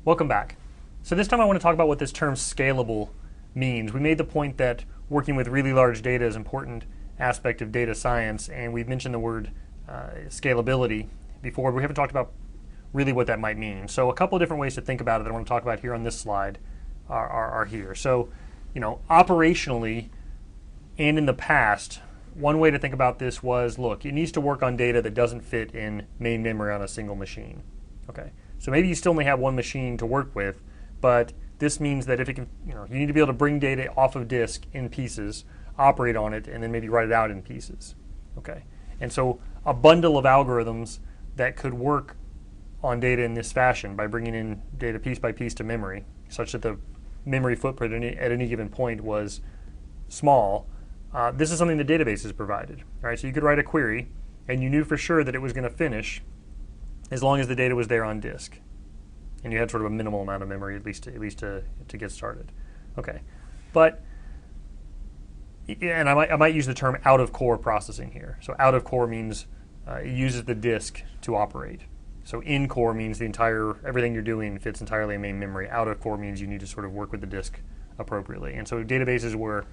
Welcome back. So this time I want to talk about what this term scalable means. We made the point that working with really large data is an important aspect of data science, and we've mentioned the word scalability before, but we haven't talked about really what that might mean. So a couple of different ways to think about it that I want to talk about here on this slide are here. So, operationally and in the past, one way to think about this was, look, it needs to work on data that doesn't fit in main memory on a single machine. Okay, so maybe you still only have one machine to work with, but this means that if it can, you need to be able to bring data off of disk in pieces, operate on it, and then maybe write it out in pieces. Okay, and so a bundle of algorithms that could work on data in this fashion by bringing in data piece by piece to memory, such that the memory footprint at any given point was small. This is something the databases provided. Right? So you could write a query, and you knew for sure that it was going to finish as long as the data was there on disk, and you had sort of a minimal amount of memory at least to get started. Okay, but and I might use the term out of core processing here. So out of core means it uses the disk to operate. So in core means everything you're doing fits entirely in main memory. Out of core means you need to sort of work with the disk appropriately. And so databases were,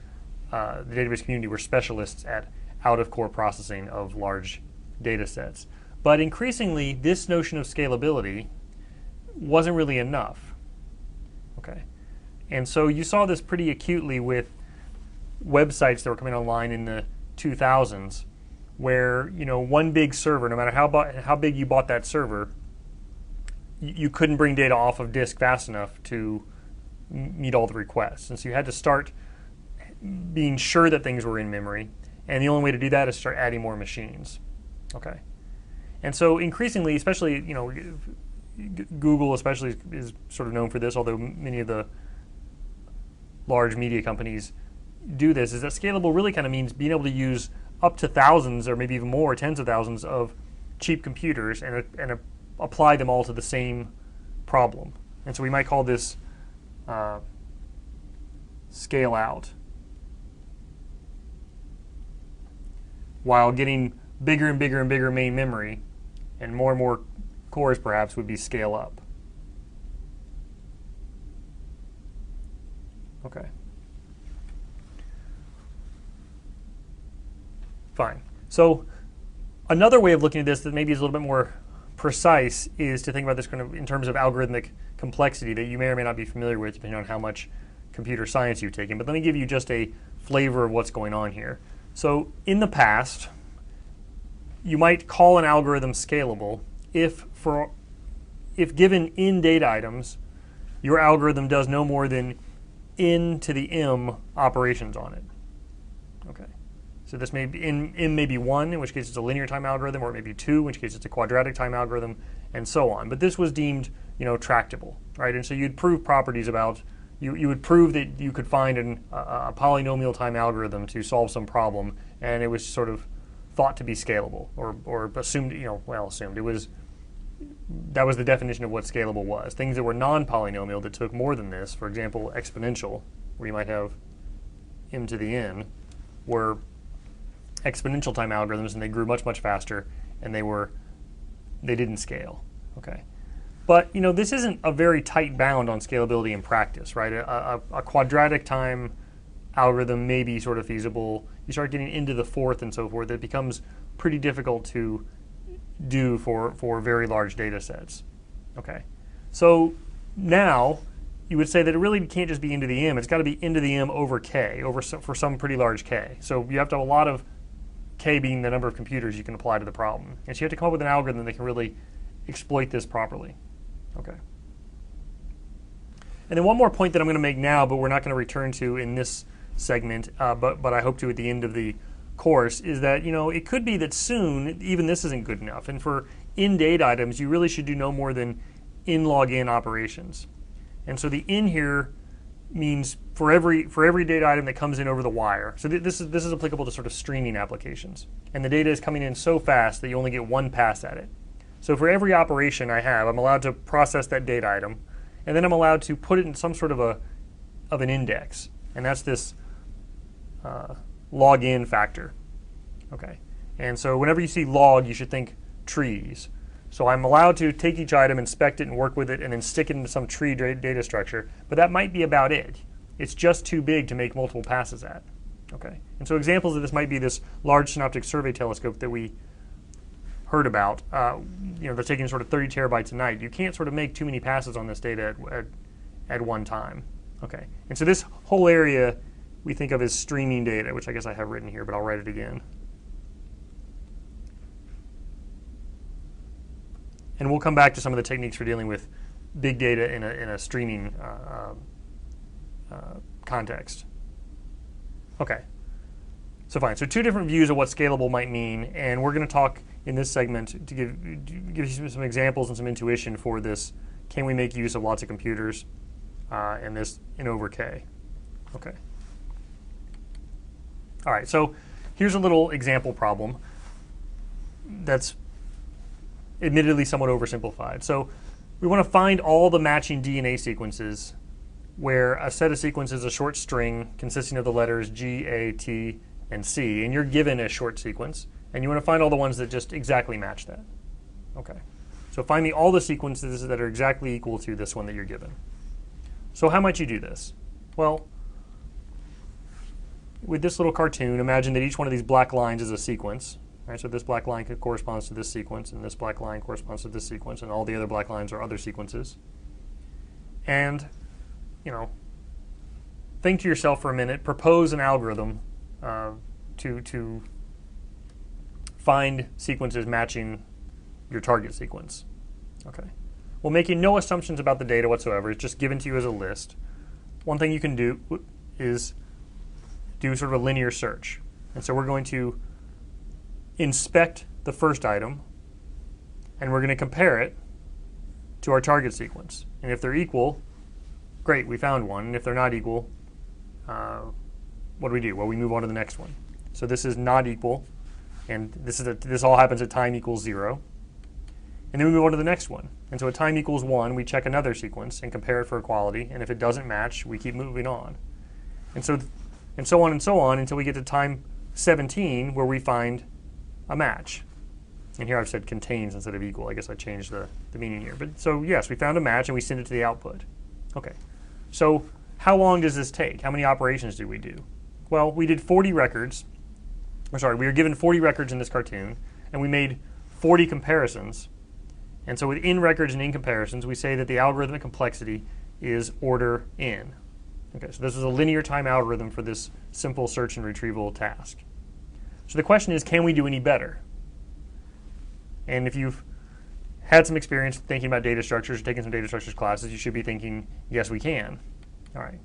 the database community were specialists at out of core processing of large data sets. But increasingly, this notion of scalability wasn't really enough. Okay, and so you saw this pretty acutely with websites that were coming online in the 2000s, where one big server, no matter how big you bought that server, you couldn't bring data off of disk fast enough to meet all the requests, and so you had to start being sure that things were in memory, and the only way to do that is start adding more machines. Okay, and so increasingly, especially Google especially is sort of known for this, although many of the large media companies do this, is that scalable really kind of means being able to use up to thousands or maybe even more, tens of thousands of cheap computers and apply them all to the same problem. And so we might call this scale out, while getting bigger and bigger and bigger main memory and more cores perhaps would be scale up. Okay. Fine. So another way of looking at this that maybe is a little bit more precise is to think about this kind of in terms of algorithmic complexity that you may or may not be familiar with depending on how much computer science you've taken. But let me give you just a flavor of what's going on here. So in the past, you might call an algorithm scalable if given in data items, your algorithm does no more than n to the m operations on it. Okay. So this may be n may be 1, in which case it's a linear time algorithm, or it may be 2, in which case it's a quadratic time algorithm, and so on. But this was deemed, tractable, right? And so you'd prove properties about you would prove that you could find a polynomial time algorithm to solve some problem, and it was sort of thought to be scalable, or assumed, assumed. That was the definition of what scalable was. Things that were non-polynomial that took more than this, for example, exponential, where you might have m to the n, were exponential time algorithms, and they grew much faster, and they didn't scale. Okay, but this isn't a very tight bound on scalability in practice, right? A quadratic time algorithm may be sort of feasible. You start getting into the fourth and so forth, it becomes pretty difficult to do for very large data sets. Okay, so now you would say that it really can't just be n to the m, it's got to be n to the m over k, for some pretty large k. So you have to have a lot of k being the number of computers you can apply to the problem. And so you have to come up with an algorithm that can really exploit this properly. Okay. And then one more point that I'm going to make now, but we're not going to return to in this segment, but I hope to at the end of the course, is that it could be that soon even this isn't good enough. And for in data items, you really should do no more than in log n operations. And so the in here means for every data item that comes in over the wire. So this is applicable to sort of streaming applications. And the data is coming in so fast that you only get one pass at it. So for every operation I have, I'm allowed to process that data item, and then I'm allowed to put it in some sort of an index. And that's this log in factor. Okay. And so whenever you see log, you should think trees. So I'm allowed to take each item, inspect it, and work with it, and then stick it into some tree data structure. But that might be about it. It's just too big to make multiple passes at. Okay. And so examples of this might be this large synoptic survey telescope that we heard about. They're taking sort of 30 terabytes a night. You can't sort of make too many passes on this data at one time. Okay. And so this whole area we think of as streaming data, which I guess I have written here, but I'll write it again. And we'll come back to some of the techniques for dealing with big data in a streaming context. Okay, so fine. So two different views of what scalable might mean, and we're going to talk in this segment to give you some examples and some intuition for this. Can we make use of lots of computers and this in over K? Okay. All right, so here's a little example problem that's admittedly somewhat oversimplified. So we want to find all the matching DNA sequences where a set of sequences is a short string consisting of the letters G, A, T, and C, and you're given a short sequence, and you want to find all the ones that just exactly match that. Okay, so find me all the sequences that are exactly equal to this one that you're given. So how might you do this? Well, with this little cartoon, imagine that each one of these black lines is a sequence. Right, so this black line corresponds to this sequence, and this black line corresponds to this sequence, and all the other black lines are other sequences. And think to yourself for a minute, propose an algorithm to find sequences matching your target sequence. Okay. Well, making no assumptions about the data whatsoever, it's just given to you as a list. One thing you can do is do sort of a linear search. And so we're going to inspect the first item, and we're going to compare it to our target sequence. And if they're equal, great, we found one. And if they're not equal, what do? Well, we move on to the next one. So this is not equal, and this all happens at time equals 0. And then we move on to the next one. And so at time equals 1, we check another sequence and compare it for equality. And if it doesn't match, we keep moving on. And so on and so on until we get to time 17, where we find a match. And here I've said contains instead of equal. I guess I changed the meaning here. But so yes, we found a match and we send it to the output. Okay. So how long does this take? How many operations do we do? Well, we did 40 records. We were given 40 records in this cartoon, and we made 40 comparisons. And so within records and in comparisons, we say that the algorithmic complexity is order n. Okay, so this is a linear time algorithm for this simple search and retrieval task. So the question is, can we do any better? And if you've had some experience thinking about data structures, or taking some data structures classes, you should be thinking, yes, we can. All right.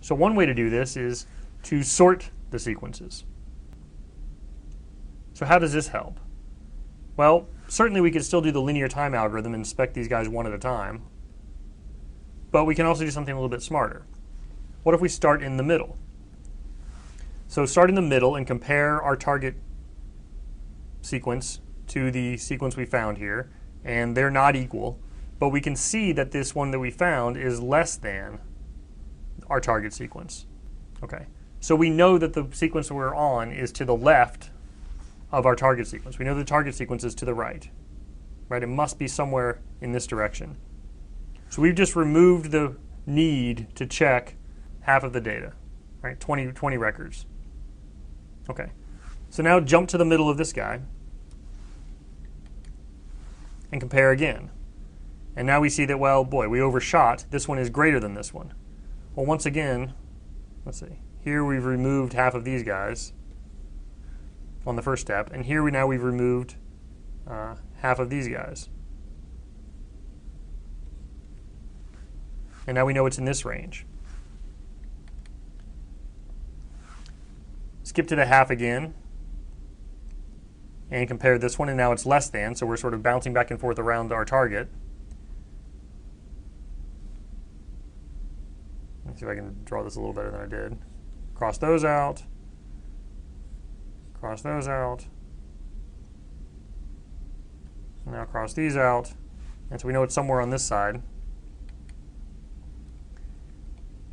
So one way to do this is to sort the sequences. So how does this help? Well, certainly we could still do the linear time algorithm and inspect these guys one at a time. But we can also do something a little bit smarter. What if we start in the middle? So start in the middle and compare our target sequence to the sequence we found here. And they're not equal. But we can see that this one that we found is less than our target sequence. Okay. So we know that the sequence we're on is to the left of our target sequence. We know the target sequence is to the right. Right? It must be somewhere in this direction. So we've just removed the need to check half of the data. Right? 20 records. Okay. So now jump to the middle of this guy and compare again. And now we see that, well, boy, we overshot. This one is greater than this one. Well, once again, let's see. Here we've removed half of these guys on the first step. And here we've removed half of these guys. And now we know it's in this range. Skip to the half again and compare this one, and now it's less than, so we're sort of bouncing back and forth around our target. Let's see if I can draw this a little better than I did. Cross those out. Cross those out. Now cross these out. And so we know it's somewhere on this side.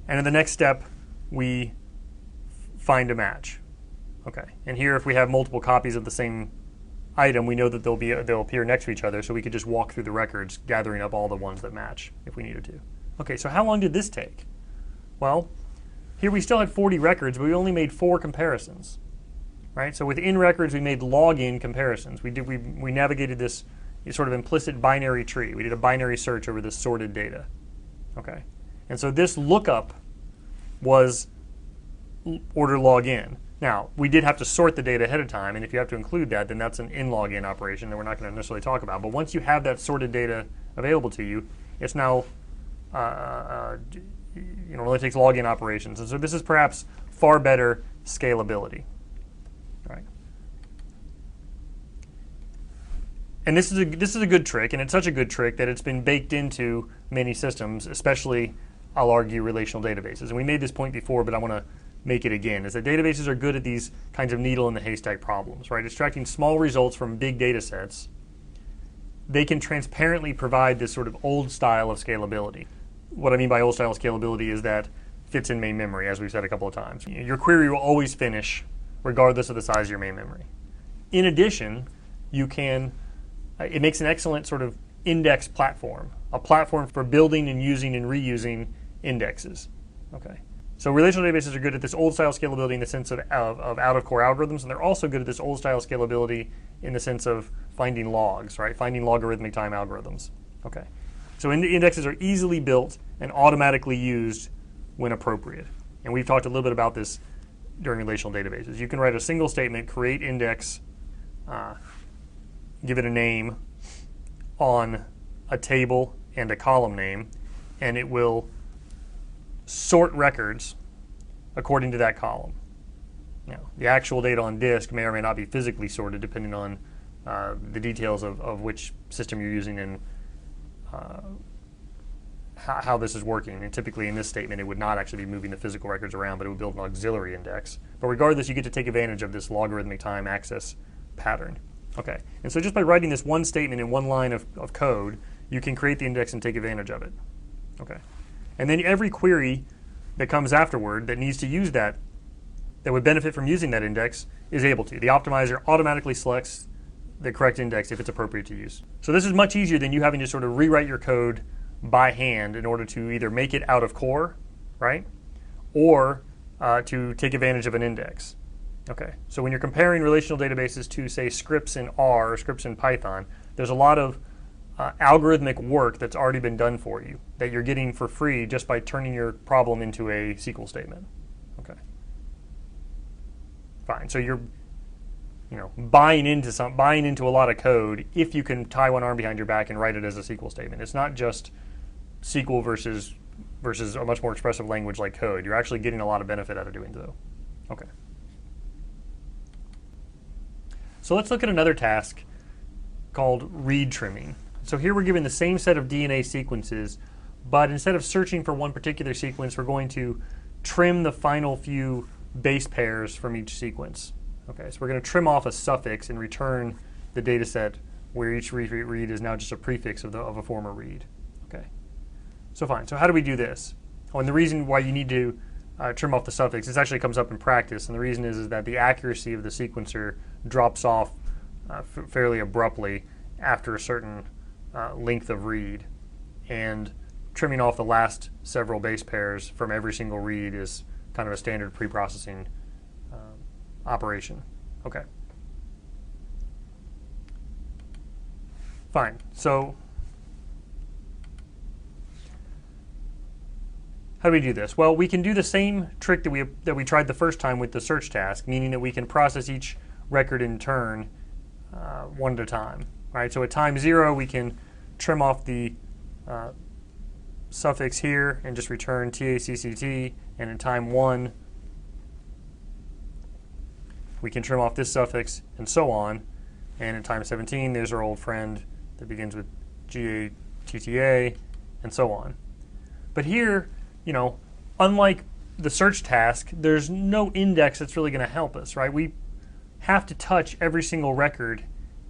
And in the next step, we find a match. Okay. And here, if we have multiple copies of the same item, we know that they'll appear next to each other, so we could just walk through the records, gathering up all the ones that match if we needed to. Okay, so how long did this take? Well, here we still had 40 records, but we only made 4 comparisons, right? So within records, we made login comparisons. We navigated this sort of implicit binary tree. We did a binary search over this sorted data, okay? And so this lookup was order login. Now, we did have to sort the data ahead of time, and if you have to include that, then that's an in-login operation that we're not going to necessarily talk about. But once you have that sorted data available to you, it's now, it only takes login operations. And so this is perhaps far better scalability, right? And this is a good trick, and it's such a good trick that it's been baked into many systems, especially, I'll argue, relational databases. And we made this point before, but I want to make it again, is that databases are good at these kinds of needle in the haystack problems, right? Extracting small results from big data sets. They can transparently provide this sort of old style of scalability. What I mean by old style scalability is that fits in main memory, as we've said a couple of times. Your query will always finish regardless of the size of your main memory. In addition, you can, it makes an excellent sort of index platform, a platform for building and using and reusing indexes, okay? So relational databases are good at this old style scalability in the sense of out-of-core algorithms, and they're also good at this old style scalability in the sense of finding logs, right? Finding logarithmic time algorithms, okay? So indexes are easily built and automatically used when appropriate. And we've talked a little bit about this during relational databases. You can write a single statement, create index, give it a name on a table and a column name, and it will sort records according to that column. Now, the actual data on disk may or may not be physically sorted depending on the details of which system you're using and how this is working. And typically in this statement, it would not actually be moving the physical records around, but it would build an auxiliary index. But regardless, you get to take advantage of this logarithmic time access pattern. Okay, and so just by writing this one statement in one line of code, you can create the index and take advantage of it. Okay, and then every query that comes afterward that needs to use that would benefit from using that index is able to. The optimizer automatically selects the correct index if it's appropriate to use. So this is much easier than you having to sort of rewrite your code by hand in order to either make it out of core, right, or to take advantage of an index. Okay, so when you're comparing relational databases to, say, scripts in R or scripts in Python, there's a lot of algorithmic work that's already been done for you that you're getting for free just by turning your problem into a SQL statement. Okay, fine. So you're, buying into a lot of code if you can tie one arm behind your back and write it as a SQL statement. It's not just SQL versus a much more expressive language like code. You're actually getting a lot of benefit out of doing so. Okay. So let's look at another task called read trimming. So here we're given the same set of DNA sequences, but instead of searching for one particular sequence, we're going to trim the final few base pairs from each sequence. Okay, so we're going to trim off a suffix and return the data set where each read is now just a prefix of a former read. Okay, so fine. So how do we do this? Oh, and the reason why you need to trim off the suffix, this actually comes up in practice, and the reason is that the accuracy of the sequencer drops off fairly abruptly after a certain length of read, and trimming off the last several base pairs from every single read is kind of a standard pre-processing operation. Okay. Fine. So how do we do this? Well, we can do the same trick that we tried the first time with the search task, meaning that we can process each record in turn one at a time. Right? So at time 0, we can trim off the suffix here and just return TACCT, and in time 1, we can trim off this suffix and so on. And in time 17, there's our old friend that begins with GATTA and so on. But here, unlike the search task, there's no index that's really going to help us, right? We have to touch every single record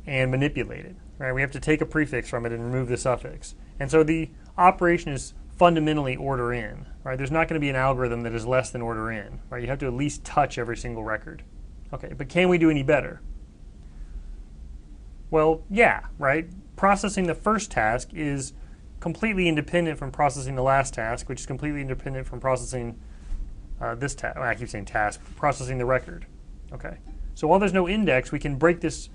and manipulate it, right? We have to take a prefix from it and remove the suffix. And so the operation is fundamentally order in, right? There's not going to be an algorithm that is less than order in, right? You have to at least touch every single record. Okay, but can we do any better? Well, yeah, right? Processing the first task is completely independent from processing the last task, which is completely independent from processing this task. Well, I keep saying task, processing the record. Okay. So while there's no index, we can break this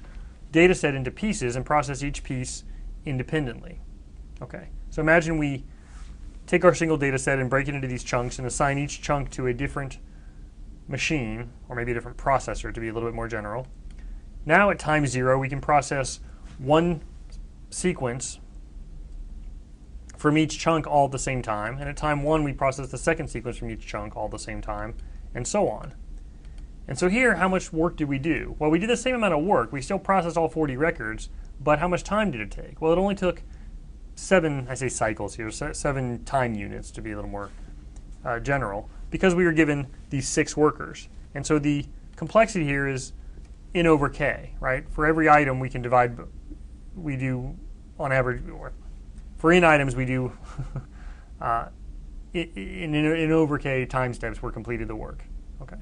data set into pieces and process each piece independently. Okay. So imagine we take our single data set and break it into these chunks and assign each chunk to a different machine, or maybe a different processor to be a little bit more general. Now at time 0, we can process one sequence from each chunk all at the same time, and at time 1 we process the second sequence from each chunk all at the same time, and so on. And so here, how much work did we do? Well, we did the same amount of work. We still processed all 40 records, but how much time did it take? Well, it only took 7, I say cycles here, 7 time units to be a little more general, because we were given these 6 workers. And so the complexity here is n over k, right? For every item we can divide, we do on average, or for n items we do in over k time steps where completed the work. Okay.